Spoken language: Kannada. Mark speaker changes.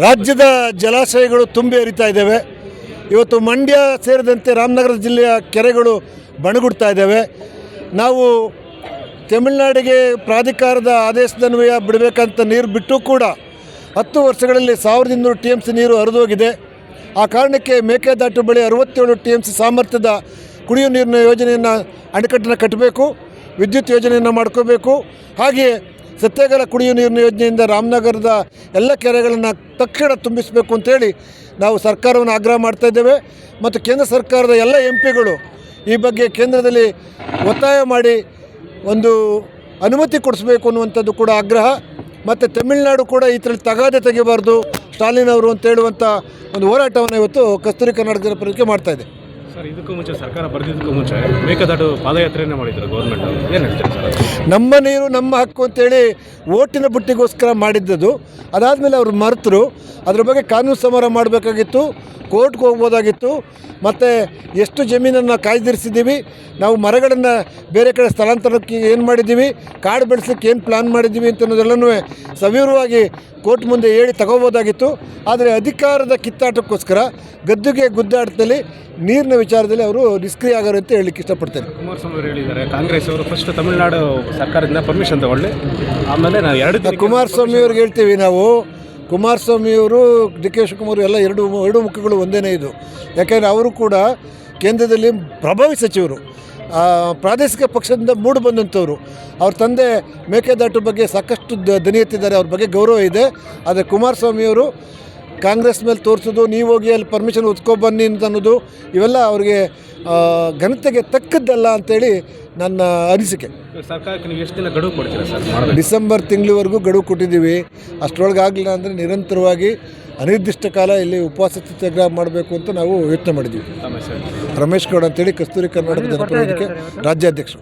Speaker 1: ರಾಜ್ಯದ ಜಲಾಶಯಗಳು ತುಂಬಿ ಹರಿತಾ ಇದ್ದಾವೆ. ಇವತ್ತು ಮಂಡ್ಯ ಸೇರಿದಂತೆ ರಾಮನಗರ ಜಿಲ್ಲೆಯ ಕೆರೆಗಳು ಬಣಗುಡ್ತಾ ಇದ್ದಾವೆ. ನಾವು ತಮಿಳುನಾಡಿಗೆ ಪ್ರಾಧಿಕಾರದ ಆದೇಶದನ್ವಯ ಬಿಡಬೇಕಂತ ನೀರು ಬಿಟ್ಟು ಕೂಡ 10 ವರ್ಷಗಳಲ್ಲಿ 1200 TMC ನೀರು ಹರಿದೋಗಿದೆ. ಆ ಕಾರಣಕ್ಕೆ ಮೇಕೆದಾಟು ಬಳಿ 67 TMC ಸಾಮರ್ಥ್ಯದ ಕುಡಿಯುವ ನೀರಿನ ಯೋಜನೆಯನ್ನು ಅಣೆಕಟ್ಟನ್ನು ಕಟ್ಟಬೇಕು, ವಿದ್ಯುತ್ ಯೋಜನೆಯನ್ನು ಮಾಡ್ಕೋಬೇಕು. ಹಾಗೆಯೇ ಸತ್ಯಗಲ ಕುಡಿಯುವ ನೀರಿನ ಯೋಜನೆಯಿಂದ ರಾಮನಗರದ ಎಲ್ಲ ಕೆರೆಗಳನ್ನು ತಕ್ಷಣ ತುಂಬಿಸಬೇಕು ಅಂತೇಳಿ ನಾವು ಸರ್ಕಾರವನ್ನು ಆಗ್ರಹ ಮಾಡ್ತಾಯಿದ್ದೇವೆ. ಮತ್ತು ಕೇಂದ್ರ ಸರ್ಕಾರದ ಎಲ್ಲ MP ಗಳು ಈ ಬಗ್ಗೆ ಕೇಂದ್ರದಲ್ಲಿ ಒತ್ತಾಯ ಮಾಡಿ ಒಂದು ಅನುಮತಿ ಕೊಡಿಸಬೇಕು ಅನ್ನುವಂಥದ್ದು ಕೂಡ ಆಗ್ರಹ. ಮತ್ತು ತಮಿಳುನಾಡು ಕೂಡ ಈ ಥರ ತಗಾದೆ ತೆಗಿಬಾರ್ದು ಸ್ಟಾಲಿನ್ ಅವರು ಅಂತ ಹೇಳುವಂಥ ಒಂದು ಹೋರಾಟವನ್ನು ಇವತ್ತು ಕಸ್ತೂರಿ ಕರ್ನಾಟಕ ಜನಪರಕ್ಕೆ ಮಾಡ್ತಾಯಿದೆ.
Speaker 2: ಸರ್, ಇದಕ್ಕೂ ಮುಂಚೆ ಸರ್ಕಾರ ಬರೆದಿದ್ದಕ್ಕೂ ಮುಂಚೆ ಮೇಕೆದಾಟು ಪಾದಯಾತ್ರೆಯನ್ನೇ ಮಾಡಿದ್ರು ಗೌರ್ಮೆಂಟ್. ಏನು ಹೇಳ್ತೀರಿ ಸರ್?
Speaker 1: ನಮ್ಮ ನೀರು ನಮ್ಮ ಹಕ್ಕು ಅಂತೇಳಿ ಓಟಿನ ಬುಟ್ಟಿಗೋಸ್ಕರ ಮಾಡಿದ್ದದು. ಅದಾದಮೇಲೆ ಅವರು ಮರೆತರು. ಅದ್ರ ಬಗ್ಗೆ ಕಾನೂನು ಸಮರ ಮಾಡಬೇಕಾಗಿತ್ತು, ಕೋರ್ಟ್ಗೆ ಹೋಗ್ಬೋದಾಗಿತ್ತು. ಮತ್ತು ಎಷ್ಟು ಜಮೀನನ್ನು ಕಾಯ್ದಿರಿಸಿದ್ದೀವಿ, ನಾವು ಮರಗಳನ್ನು ಬೇರೆ ಕಡೆ ಸ್ಥಳಾಂತರಕ್ಕೆ ಏನು ಮಾಡಿದ್ದೀವಿ, ಕಾಡು ಬೆಳೆಸೋಕ್ಕೆ ಏನು ಪ್ಲ್ಯಾನ್ ಮಾಡಿದ್ದೀವಿ ಅಂತ ಅನ್ನೋದೆಲ್ಲನೂ ಸವಿವರವಾಗಿ ಕೋರ್ಟ್ ಮುಂದೆ ಹೇಳಿ ತಗೋಬೋದಾಗಿತ್ತು. ಆದರೆ ಅಧಿಕಾರದ ಕಿತ್ತಾಟಕ್ಕೋಸ್ಕರ ಗದ್ದುಗೆ ಗುದ್ದಾಟದಲ್ಲಿ ನೀರಿನ ವಿಚಾರದಲ್ಲಿ ಅವರು ನಿಷ್ಕ್ರಿಯ ಆಗೋರು ಅಂತ ಹೇಳಲಿಕ್ಕೆ ಇಷ್ಟಪಡ್ತೇನೆ.
Speaker 2: ಕುಮಾರಸ್ವಾಮಿ ಅವರು ಹೇಳಿದ್ದಾರೆ, ಕಾಂಗ್ರೆಸ್ ಅವರು ಫಸ್ಟ್ ತಮಿಳುನಾಡು ಸರ್ಕಾರದಿಂದ ಪರ್ಮಿಷನ್ ತಗೊಳ್ಳಿ, ಆಮೇಲೆ ನಾವು 2 ದಿನ
Speaker 1: ಕುಮಾರಸ್ವಾಮಿ ಅವ್ರಿಗೆ ಹೇಳ್ತೀವಿ ನಾವು. ಕುಮಾರಸ್ವಾಮಿಯವರು, DK ಶಿವಕುಮಾರ್ ಎಲ್ಲ ಎರಡು ಮುಖಗಳು ಒಂದೇ ಇದು. ಯಾಕೆಂದರೆ ಅವರು ಕೂಡ ಕೇಂದ್ರದಲ್ಲಿ ಪ್ರಭಾವಿ ಸಚಿವರು, ಪ್ರಾದೇಶಿಕ ಪಕ್ಷದಿಂದ ಮೂಡು ಬಂದಂಥವ್ರು. ಅವ್ರ ತಂದೆ ಮೇಕೆದಾಟು ಬಗ್ಗೆ ಸಾಕಷ್ಟು ದನಿ ಎತ್ತಿದ್ದಾರೆ, ಅವ್ರ ಬಗ್ಗೆ ಗೌರವ ಇದೆ. ಆದರೆ ಕುಮಾರಸ್ವಾಮಿಯವರು ಕಾಂಗ್ರೆಸ್ ಮೇಲೆ ತೋರಿಸೋದು, ನೀವು ಹೋಗಿ ಅಲ್ಲಿ ಪರ್ಮಿಷನ್ ಒತ್ಕೊಬನ್ನಿ ಅಂತ ಅನ್ನೋದು, ಇವೆಲ್ಲ ಅವ್ರಿಗೆ ಘನತೆಗೆ ತಕ್ಕದ್ದಲ್ಲ ಅಂಥೇಳಿ ನನ್ನ ಅನಿಸಿಕೆ.
Speaker 2: ಸರ್ಕಾರಕ್ಕೆ ನೀವು ಎಷ್ಟು ದಿನ ಗಡುವು ಕೊಡ್ತೀರಾ ಸರ್?
Speaker 1: ಡಿಸೆಂಬರ್ ತಿಂಗಳವರೆಗೂ ಗಡುವು ಕೊಟ್ಟಿದ್ದೀವಿ. ಅಷ್ಟರೊಳಗೆ ಆಗಲಿಲ್ಲ ಅಂದರೆ ನಿರಂತರವಾಗಿ ಅನಿರ್ದಿಷ್ಟ ಕಾಲ ಇಲ್ಲಿ ಉಪವಾಸ ಸತ್ಯಾಗ್ರಹ ಮಾಡಬೇಕು ಅಂತ ನಾವು ಯೋಚನೆ ಮಾಡಿದ್ದೀವಿ. ರಮೇಶ್ ಗೌಡ ಅಂತೇಳಿ ಕಸ್ತೂರಿ ಕರ್ನಾಟಕ ಜನಪರ ವೇದಿಕೆ ರಾಜ್ಯಾಧ್ಯಕ್ಷರು.